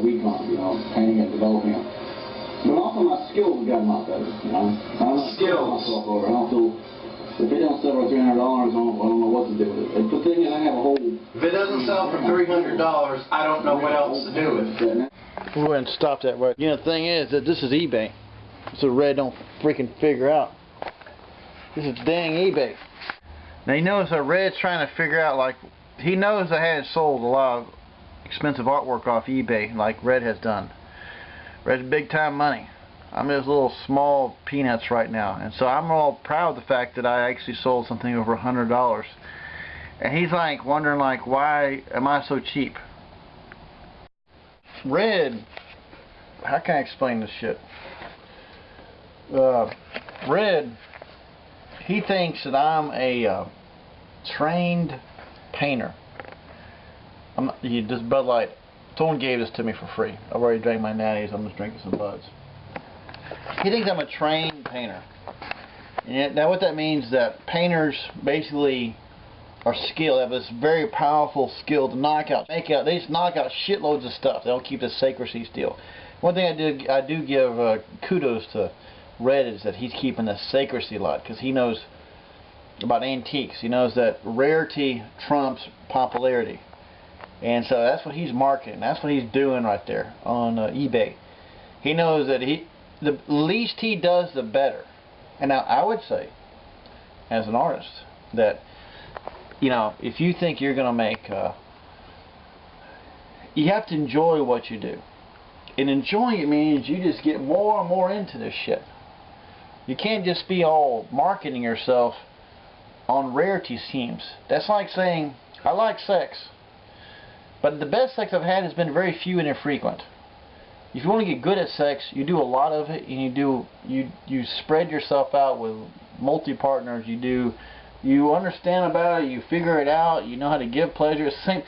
weak on, painting and developing it. But also my skills have gotten a lot better, I'm not skills myself over. I don't feel, if it don't sell for $300, I don't know what to do with it. The thing is, I have a whole... If it doesn't sell for $300, I don't know what else to do with it. We'll go ahead and stop that right. The thing is that this is eBay. So Red don't freaking figure out. This is dang eBay. Now you notice that Red's trying to figure out, like, he knows I had sold a lot of expensive artwork off eBay, like Red has done. Red's big time money. I'm just little small peanuts right now, and so I'm all proud of the fact that I actually sold something over $100. And he's like wondering, like, why am I so cheap? Red, how can I explain this shit? Red, he thinks that I'm a trained painter. This Bud Light, someone gave this to me for free. I've already drank my natties, I'm just drinking some Buds. He thinks I'm a trained painter. And now what that means is that painters basically are skilled, have this very powerful skill to they just knock out shitloads of stuff. They don't keep the sacred deal. One thing I do give kudos to Red is that he's keeping the secrecy a lot, because he knows about antiques. He knows that rarity trumps popularity, and so that's what he's marketing. That's what he's doing right there on eBay. He knows that the least he does, the better. And now I would say, as an artist, that if you think you're gonna make, you have to enjoy what you do, and enjoying it means you just get more and more into this shit. You can't just be all marketing yourself on rarity schemes. That's like saying, I like sex, but the best sex I've had has been very few and infrequent. If you want to get good at sex, you do a lot of it, and you spread yourself out with multi-partners. You understand about it, you figure it out, you know how to give pleasure. It's the same.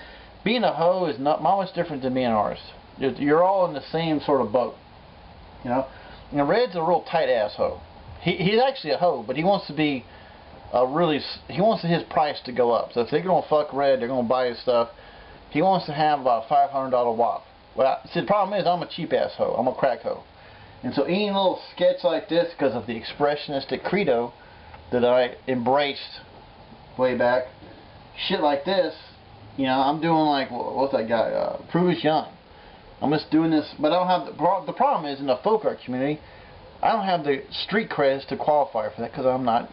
Being a hoe is not much different than being an artist. You're all in the same sort of boat. And Red's a real tight ass hoe. He's actually a hoe, but he wants to be he wants his price to go up. So if they're gonna fuck Red, they're gonna buy his stuff. He wants to have about a $500 wop. Well, see, the problem is I'm a cheap ass hoe. I'm a crack hoe. And so any little sketch like this, because of the expressionistic credo that I embraced way back, shit like this, I'm doing like, what's that guy, Prove Is Young. I'm just doing this, but I don't have the problem is in the folk art community, I don't have the street creds to qualify for that, because I'm not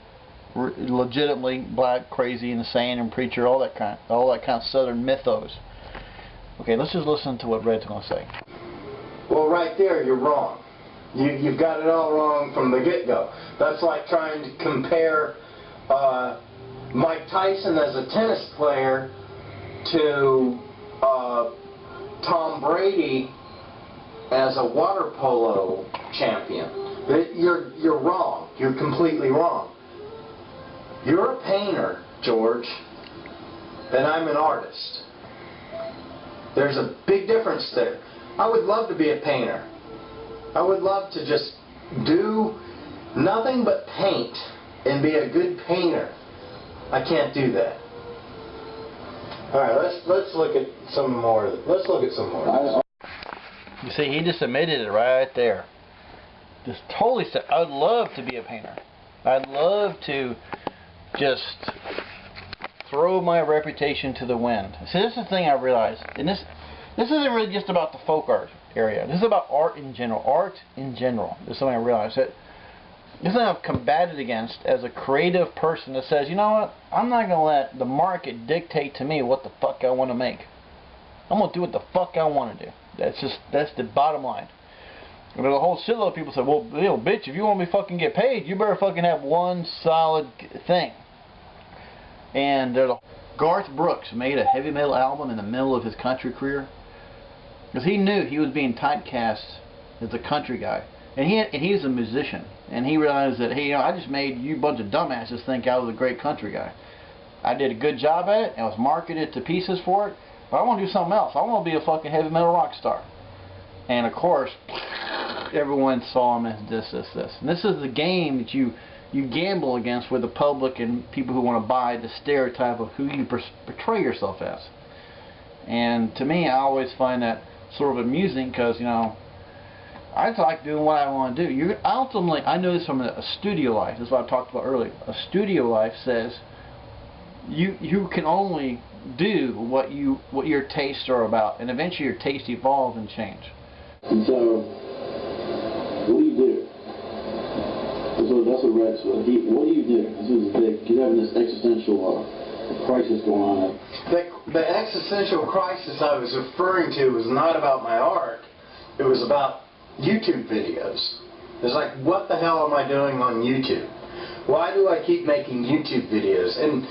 legitimately black, crazy, insane, and preacher, all that kind of southern mythos. Okay, let's just listen to what Red's going to say. Well, right there, you're wrong. You've got it all wrong from the get-go. That's like trying to compare Mike Tyson as a tennis player to Tom Brady as a water polo champion. You're wrong. You're completely wrong. You're a painter, George, and I'm an artist. There's a big difference there. I would love to be a painter. I would love to just do nothing but paint and be a good painter. I can't do that. All right, let's look at some more. Let's look at some more. You see, he just admitted it right there. Just totally said, I'd love to be a painter. I'd love to just throw my reputation to the wind. See, this is the thing I realized, and this isn't really just about the folk art area. This is about art in general. Art in general. This is something I realized. That this is something I've combated against as a creative person that says, you know what, I'm not going to let the market dictate to me what the fuck I want to make. I'm going to do what the fuck I want to do. That's the bottom line. And there's a whole shitload of people say, well, bitch, if you want me to fucking get paid, you better fucking have one solid thing. And Garth Brooks made a heavy metal album in the middle of his country career, because he knew he was being typecast as a country guy, and he's a musician, and he realized that, hey, I just made you a bunch of dumbasses think I was a great country guy. I did a good job at it, and I was marketed to pieces for it, but I want to do something else. I want to be a fucking heavy metal rock star. And of course, everyone saw him as this. And this is the game that you gamble against with the public and people who want to buy the stereotype of who you portray yourself as. And to me, I always find that sort of amusing because, you know, I like doing what I want to do. Ultimately, I know this from a studio life. This is what I talked about earlier. A studio life says you can only do what your tastes are about, and eventually your tastes evolve and change. And so, what do you do? That's what Red's what do you do? This is big. You're having this existential crisis going on. The existential crisis I was referring to was not about my art. It was about YouTube videos. It's like, what the hell am I doing on YouTube? Why do I keep making YouTube videos? And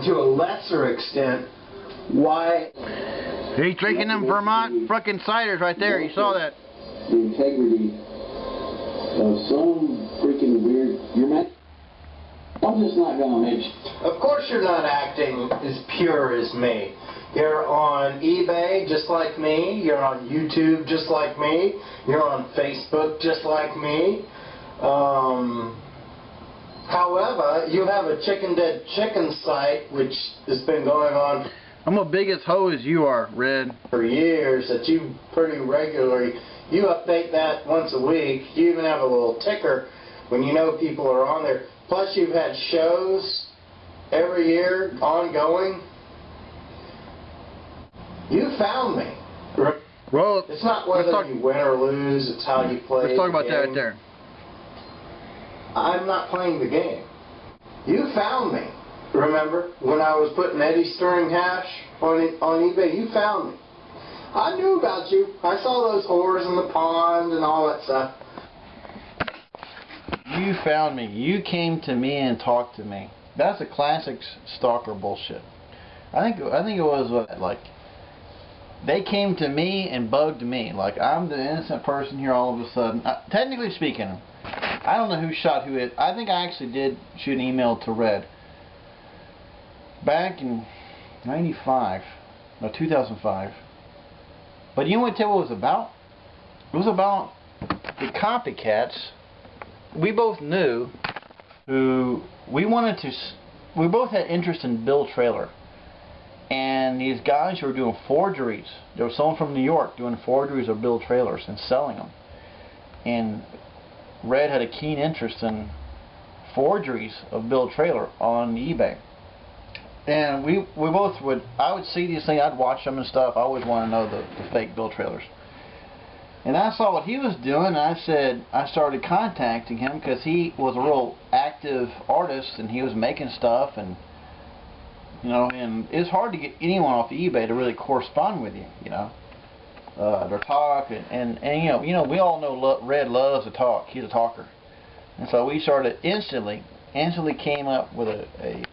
to a lesser extent, why... He's drinking them Vermont frickin' ciders right there. You saw that. The integrity of some freaking weird... I'm just not going to make... Of course you're not acting as pure as me. You're on eBay just like me. You're on YouTube just like me. You're on Facebook just like me. However, you have a Chicken Dead Chicken site which has been going on... I'm a big as hoe as you are, Red. ...for years that you pretty regularly... You update that once a week. You even have a little ticker when you know people are on there. Plus you've had shows every year, ongoing. You found me. Well, it's not whether you win or lose, it's how you play. Let's talk about that right there. I'm not playing the game. You found me. Remember when I was putting Eddie Stirring hash on eBay? You found me. I knew about you. I saw those whores in the pond and all that stuff. You found me. You came to me and talked to me. That's a classic stalker bullshit. I think it was like they came to me and bugged me. Like I'm the innocent person here all of a sudden. Technically speaking, I don't know who shot who. I think I actually did shoot an email to Red back in 2005. But you know what it was about? It was about the copycats. We both knew who we both had interest in Bill Trailer. And these guys who were doing forgeries, there was someone from New York doing forgeries of Bill Trailers and selling them. And Red had a keen interest in forgeries of Bill Trailer on eBay. And we both would, I would see these things, I'd watch them and stuff. I always want to know the fake Bill Trailers. And I saw what he was doing, and I started contacting him because he was a real active artist and he was making stuff, and you know, and it's hard to get anyone off of eBay to really correspond with you, you know. Their talk and you know we all know Red loves to talk. He's a talker, and so we started instantly came up with a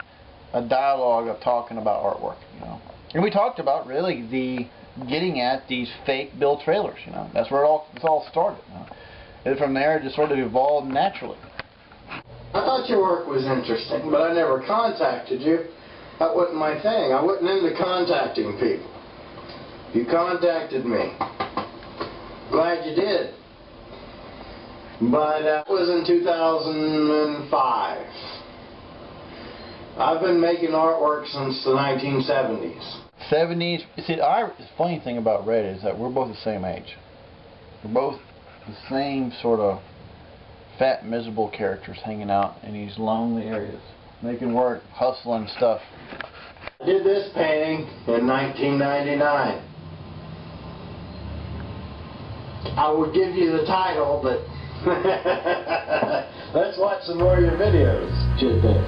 dialogue of talking about artwork, you know. And we talked about really getting at these fake Bill Trailers, you know. That's where it all started. You know? And from there, it just sort of evolved naturally. I thought your work was interesting, but I never contacted you. That wasn't my thing. I wasn't into contacting people. You contacted me. Glad you did. But that was in 2005. I've been making artwork since the 1970s. 70s. You see, the funny thing about Red is that we're both the same age. We're both the same sort of fat, miserable characters hanging out in these lonely areas, making work, hustling stuff. I did this painting in 1999. I would give you the title, but let's watch some more of your videos. Shit that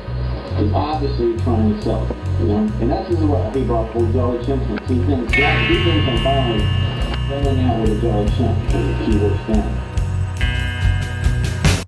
is obviously trying to sell it, you know? And that's just what he brought for Jolly Simpson. He thinks I'm finally selling out with a Jolly Simpson, with a keyword stand.